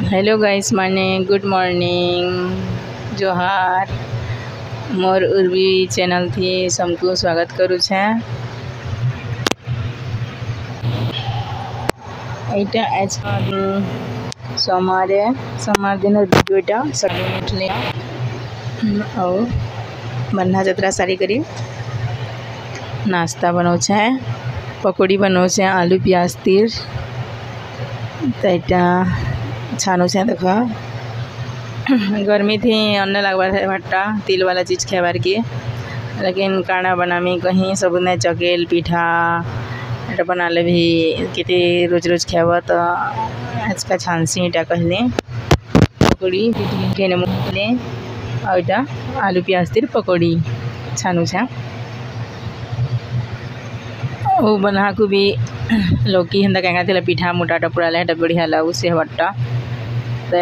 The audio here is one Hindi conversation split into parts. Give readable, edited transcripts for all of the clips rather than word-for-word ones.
हेलो गाइस माने गुड मॉर्निंग जोहार मोर उर्वी चैनल थी सबको स्वागत करू छे। एटा आज सोमवार दिन वीडियोटा सकाळी उठले और बन्हा जतरा सारी करी नाश्ता बनाऊ छे, पकौड़ी बनाऊ छे आलू प्याज तीर तो एटा छानू छे। देख गर्मी थी अन्न लगवार है भाटा तिल वाला चीज खेबार की, लेकिन काना बनामी कहीं सब ने चकेल पिठा एटा बनाले भी किती रोज रोज खेब तो आज का छानसी एटा कहले पकौड़ी केने मुले और एटा आलू प्याज तीर पकौड़ी छानू छे। वो बना को भी लौकी हेन्दा क्या थिला पिठा मोटाटा पुरा हेटा बढ़िया लागू से हटा तो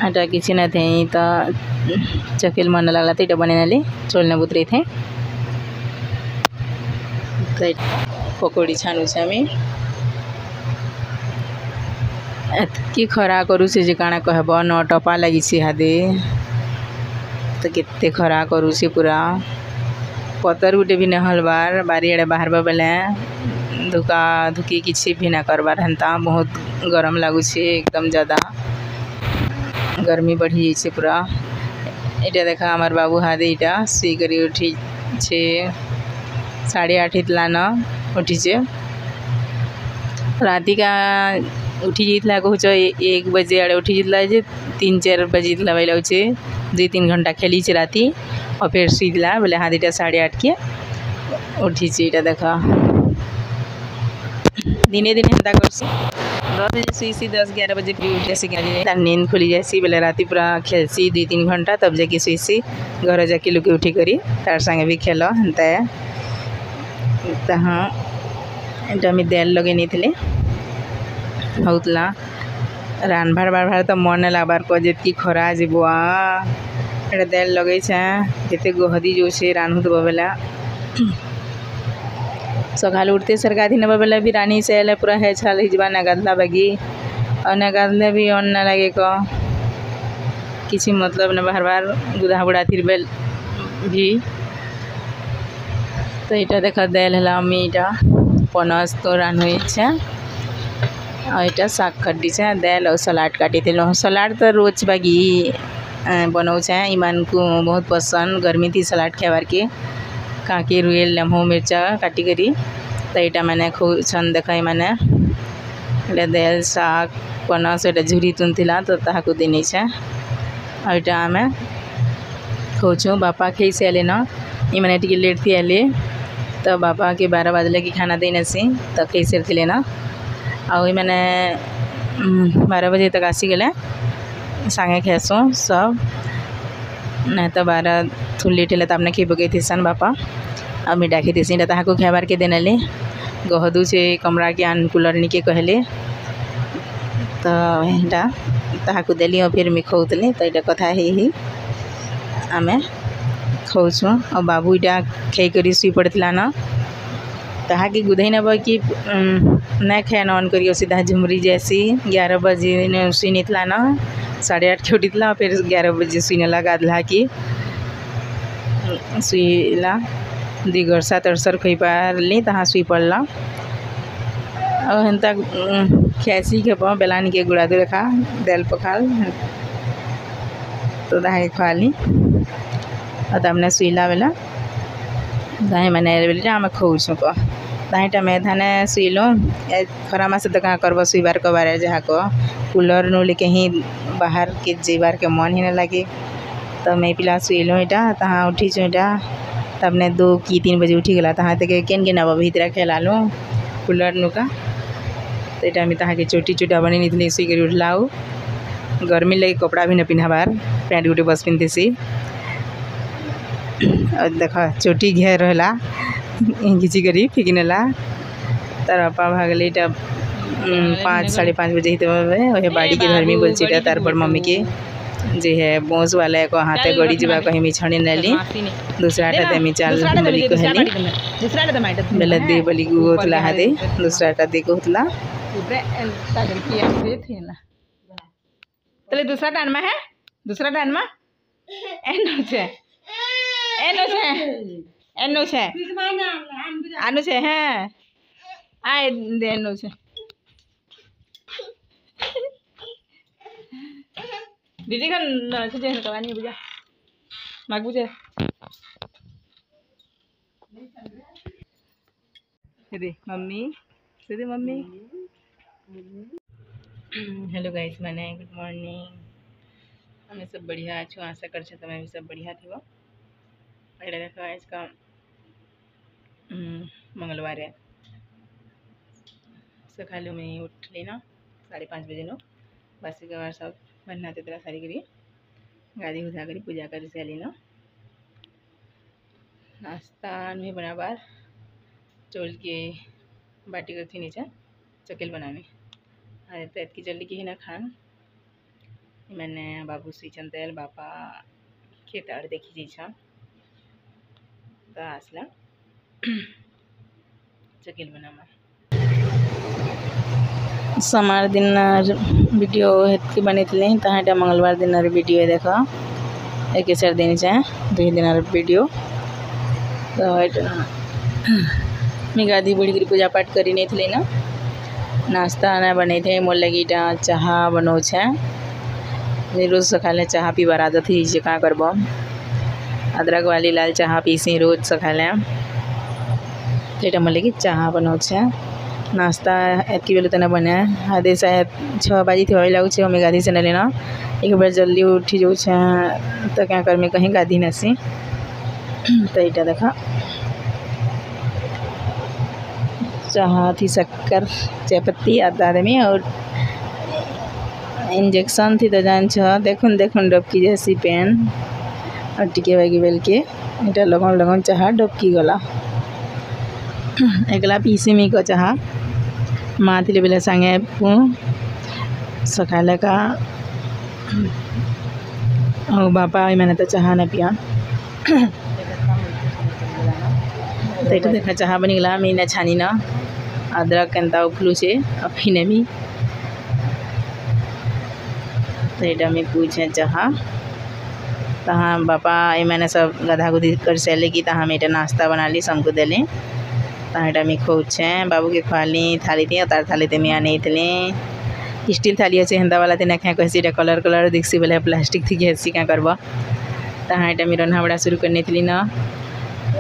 एटा किसी न थे तो चकेल मन लगला तो ये बने चोलने बुतरे थे तो पकौड़ी छानू छे। आमी एतकी खरा करू से काना कहब न टपा लगी हादे तो केते खरा करू से पूरा पतर गुटे भी न हलबार बारी आड़े बाहर बेले धुका धुकी किसी भी ना करबार हेन्ता बहुत गरम लगुचे एकदम ज़्यादा गर्मी बढ़ी जाइए पूरा। एटा देखा हमार बाबू हादे इटा सुई करी उठी छे 8:30 लाना उठी छे राति का उठी जाइला कहूच 1 बजे आड़े उठी जाइला 3-4 बजे बैला 2-3 घंटा खेली छे राति और फिर सुईला बोले हाँ इटा 8:30 के उठी छे। इटा देखा दिने दिने हेन्ता करसी 10 बजे सुईसी 10-11 बजे फिर उठ जासी नींद खुली जासी बोले राति पूरा खेलसी 2-3 घंटा तब जाके सुईसी घर जाके लुके उठी करी तार संगे भी खेल हेन्ता हाँ एटा मी देल लगे नहीं थे होतला रानभार बार तो मन लागबार को जी खरा जीवा एटा देल लगे केते गहदी जो से रान होता बेला सका उठते सर गाधी नबा बेला भी रानी से एले पूरा है छाल हिजबा ना गाधला बागी और ना गाधले भी अन्न ना लगे को किसी मतलब न बार बार गुदा बुड़ा थी बेल भी तो इटा देखा देल हला मी इटा पनस तो रान हुई छे और इटा शाक खड्डी छे देल और सलाड काटी थी सलाड तो रोज बागी बनाऊ छे ईमान को बहुत पसंद गर्मी थी सलाड खेबार के काकी रुएल लेमो मिर्चा काटी करी तो यहाँ मैंने खूब छंद देखा मैंने देल शाक पनस एटा झुरी तुनथिला तो ताहाको देनी छे और यहाँ आमे खोचु बापा खेई से आले न ये मैंने टिके लेट थी आले तो बापा के 12 बजले की खाना देने सी तो खेई से थे ना और मैंने 12 बजे तक आसी गले सांगे खेसो सब नहीं तो 12 थोड़ी लेट है तो आपने खेब गई थी सन बापा अब मैं डाकी थी ताको खेबार के देने ले गहदू से कमरा के आन कूलर निके कहले तो यहाँ ताको देली और फिर मैं खौतली तो ये कथा ही आम खौचु और बाबू इटा खे कर शुई पड़ता न ताकि गुधई नब कि नहीं खाए ऑन कर सीधा झुमरी जैसी 11 बजे शुई नहीं न 8:30 के उठी फिर 11 बजे शुई नेला गाधला कि शुईला 2 गरसा 3 खई पारली तहाँ शुई पड़ला और हेन्ता खेसी खेप बेलानी के गुड़ा दूर खा देल पखाल तो दाहे खाली और तमने शुईला बेला दाहे मैंने बेले आम खौचु को दाहीटा मैं धाने शुईलु खरा मास तो क्या करब शुईबार कबार जहाँ को कूलर नु लेके ही बाहर के जीबार के मन ही न लगे तो मैं पिला शुईलु यहाँ तहाँ उठीचु यहाँ तबने 2-3 बजे उठी गला तहाँ तक केन के नब भीतर खेलालु कूलर नुका तो यहाँ मैं तहाँ के चोटी चोटा बनी नहीं शुई कर उठलाऊ गर्मी लगे कपड़ा भी न पिन्हाबार पैंट गुटे बस पिनते सी और देखा चोटी घेर रहा घिची करी फिकी नेला तार बापा भागले 5-5:30 बजे ही तो वह बाड़ी के धर्मी बोल तार पर मम्मी के जे है बोस वाला को हाथे गड़ी जीवा कहीं मी छणी नेली दूसराटा दे मी चाल बली कहली बेले दे बली गोतला हादे दूसराटा दे गोतला तले दूसरा टानमा है दूसरा टानमा एनो छे एनो छे एनो छे आनो छे हैं आए दे एनो छे दीदी का तुझे करवानी बुझा माग बुझे दीदी मम्मी हेलो गाइस मैंने गुड मॉर्निंग हमें सब बढ़िया अच्छे आशा कर तुम्हें भी सब बढ़िया थी वो देखो आज का मंगलवार है सकालू में उठ लेना 5:30 बजे नो बासी के बार सब बनना तेरा सारी करी गाड़ी उठा करी पूजा कर से लेना नाश्ता में बना बार चोल के बाटी कर थी नीचे चकेल बनाने अरे तो इतनी जल्दी की ही ना खान मैंने बाबू सीचन तेल बापा खेत और देखी जी छा तो आसला चकेल बनामा समार दिन वीडियो हेतकी बनी तहाँ मंगलवार दिन वीडियो देख एक सर दिन चाहे 2 दिन वीडियो तो मैं गाधी बुड़ी पूजा पाठ करी नहीं थी ना नाश्ता ना बने थे मोर लगी चाह बनाऊ छे रोज सकाले चाह पीबार आदत ही जे क्या करब अदरक वाली लाल चाह पीसी रोज सकाले तो मोर लगी चाह बनाऊ छे नाश्ता एतकी बेले तना बने आधे शायद 6 बजे थी वही लगुच हमें गाधी से ना एक बार जल्दी उठी जाऊँ तो क्या कर मैं कहीं गाधी नसी तो यहाँ देखा चाह थी शक्कर चायपत्ती आदा में और इंजेक्शन थी तो जान देखुन देखुन डबकी जैसी पेन और टिके बागी बेल के इटा लगन लगन चाह डबकी गला एकला पीसी मी को चाह माँ थी बेले संगे सकाले का और बापा मैंने तो चाह ना पिया तो देखा चाह बनी गला मी ना छानी ना अदरक केनता उफलू से अफीने मी तो यहाँ मैं पूछे चाह तहाँ बापा मैंने सब गधा गुधी कर से कि तहाँ मैं नाश्ता बना ली सबको देली तहाँ यहाँ मैं खोचे बाबू के खुआली थाली थी तार थाली ते मैं आने थी स्टील थाली अच्छे हेंदा वाला ना क्या कैसी कलर कलर दिखसी बोले प्लास्टिक थी कैसी क्या करब तहाँ यहाँ मैं रंधा बड़ा शुरू करनी थी ना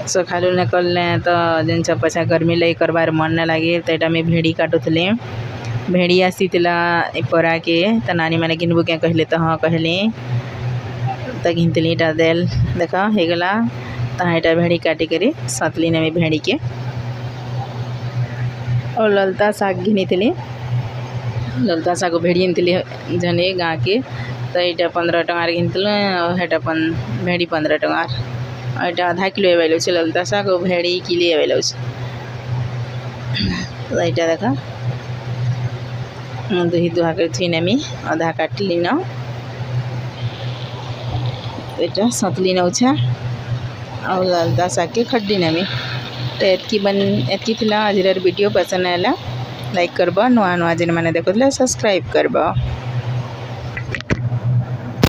सकालू न कर लें तो जन पछा गर्मी लगी करबार मन न लगे तो यहाँ मैं भेड़ी काटुली भेड़ी आसी परा के तो नानी मैंने गिनबू क्या कहले तो हाँ कहली तो घिनतली इटा देल देख होगला तहाँ यहाँ भेड़ी काटी करी सतली ने भेड़ी के और ललता शाग घिनी ललता शाग भेड़ी आनी जने गाँ के तो यहाँ 15 टंगार घिनतल और हेटा भेड़ी 15 टंगार और यहाँ आधा किलो एवल ललता शाग और भेड़ी किलो एवल तो यहाँ देखा दुही दुहा कर थी नेमी आधा काटली ना यहाँ सतली नौछा और ललता शाग के खड्डी नेमी तो एतकी थिला आज वीडियो पसंद आला लाइक करब नुआ नुआ जिन मैंने देखो सब्सक्राइब करब।